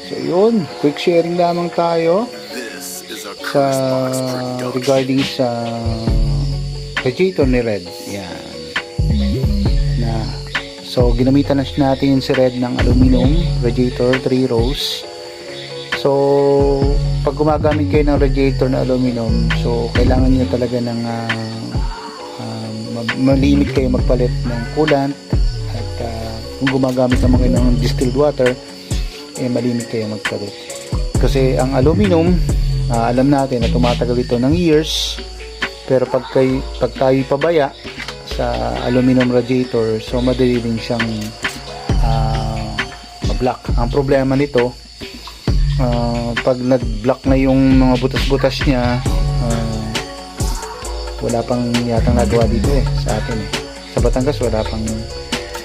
So yun, quick sharing lamang tayo sa regarding sa radiator ni Red. Yan. So ginamitan na natin si Red ng aluminum radiator 3 rows. So pag gumagamit kayo ng radiator na aluminum, so kailangan niyo talaga ng malimit kayo magpalit ng coolant, at kung gumagamit naman kayo ng distilled water, malimit kayo magpalit. Kasi ang aluminum, alam natin na tumatagal ito ng years, pero pag tayo pabaya sa aluminum radiator, so madali din siyang ma-block. Ang problema nito, pag nag-block na yung mga butas-butas niya, wala pang yatang nagawa dito sa atin sa Batangas, wala pang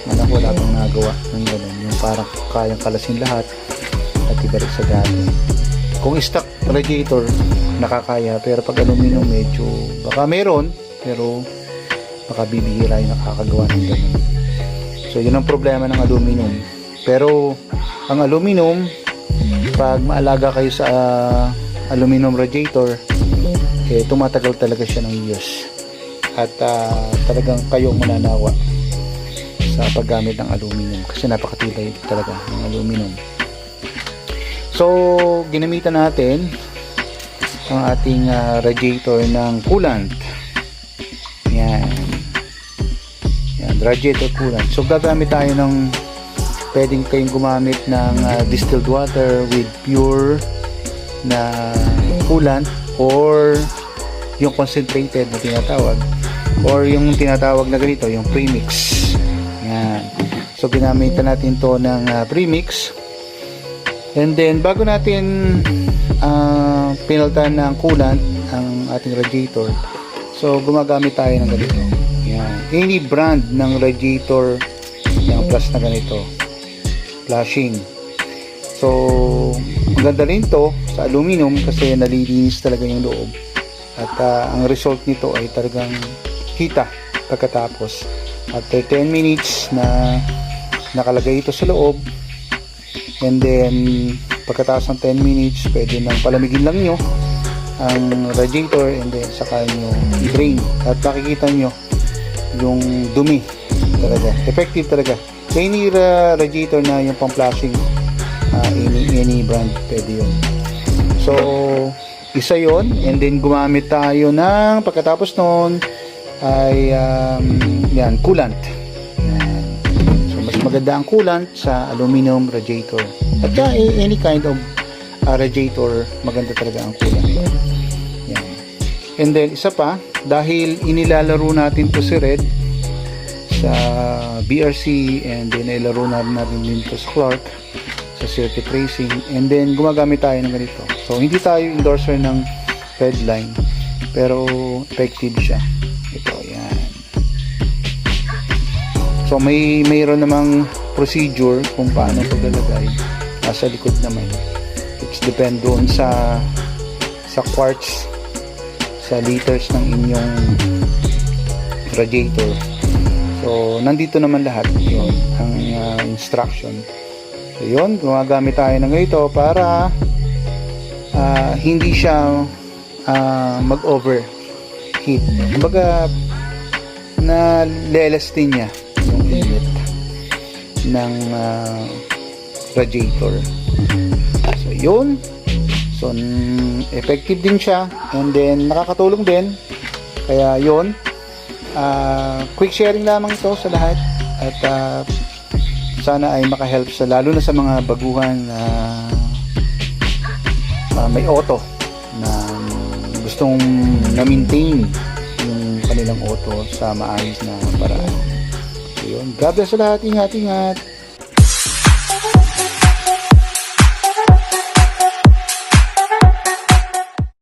nagawa ng ganun, yung parang kayang kalasin lahat at ibalik sa dati. Kung stock radiator nakakaya, pero pag aluminum medyo baka meron, pero baka bibihira yung nakakagawa ng ganun. So yun ang problema ng aluminum. Pero ang aluminum, pag maalaga kayo sa aluminum radiator, tumatagal talaga siya ng years, at talagang kayo mananawa sa paggamit ng aluminum kasi napakatibay talaga ng aluminum. So ginamitan natin ang ating radiator ng coolant. Yan, radiator coolant. So gagamit tayo ng, pwedeng kayong gumamit ng distilled water with pure na coolant, or yung concentrated na tinatawag, or yung tinatawag na ganito, yung premix. Yan. So ginamitan natin to ng premix, and then bago natin pinaltan ng coolant ang ating radiator, so gumagamit tayo ng ganito. Yan. Any brand ng radiator ng plus na ganito, flashing. So maganda rin to sa aluminum kasi nalilinis talaga yung loob, at ang result nito ay talagang kita pagkatapos. After 10 minutes na nakalagay ito sa loob, and then pagkatapos ng 10 minutes, pwede nang palamigin lang nyo ang radiator, and then saka nyo i-drain, at makikita nyo yung dumi talaga. Effective talaga. Any radiator na yung pang flashing, any brand pwede yun. So isa yon, and then gumamit tayo ng, pagkatapos nun ay yan, coolant. Yan. So mas maganda ang coolant sa aluminum radiator, at any kind of radiator, maganda talaga ang coolant. Yan. And then isa pa, dahil inilalaro natin to si Red sa BRC, and then ilaro natin din to sa Clark sa circuit racing, and then gumagamit tayo ng ganito. So hindi tayo endorser ng Redline, pero effective siya. Ito, yan. So mayroon namang procedure kung paano paglalagay. Nasa likod naman. It's depend doon sa quarts, sa liters ng inyong radiator. So nandito naman lahat yun, ang instruction. So yun, gumagamit tayo ng ito para hindi siya mag-overheat. Kumbaga, nalelastin niya yung init ng radiator. So yun, so effective din siya, and then nakakatulong din. Kaya yun, quick sharing lamang ito sa lahat, at sana ay makahelp sa, lalo na sa mga baguhan may auto na gustong na-maintain yung kanilang auto sa maayos na paraan. So yun, God bless sa lahat. Ingat.